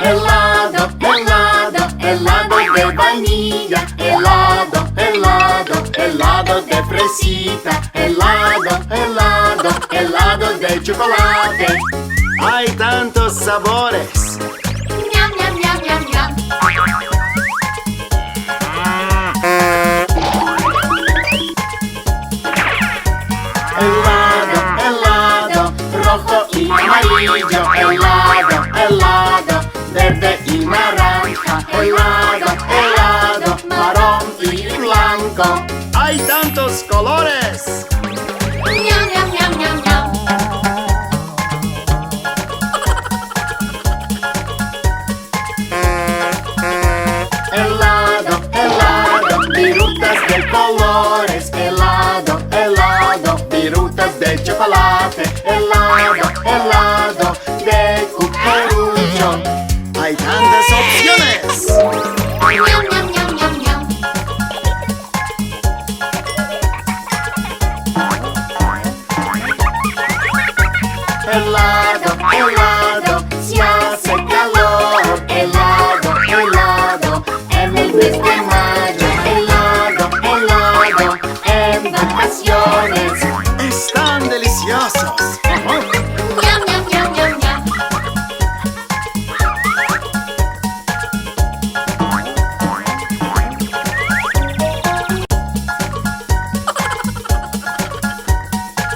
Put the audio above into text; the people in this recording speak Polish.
helado, helado, helado de vainilla. Helado, helado, helado de fresita. Helado, helado, helado de chocolate. Hay tantos sabores. Ñam, ñam, ñam, ñam, ñam. Helado, helado, rojo y amarillo. Helado, helado, verde y naranja. Helado, helado, marrón y blanco. Hay tantos colores.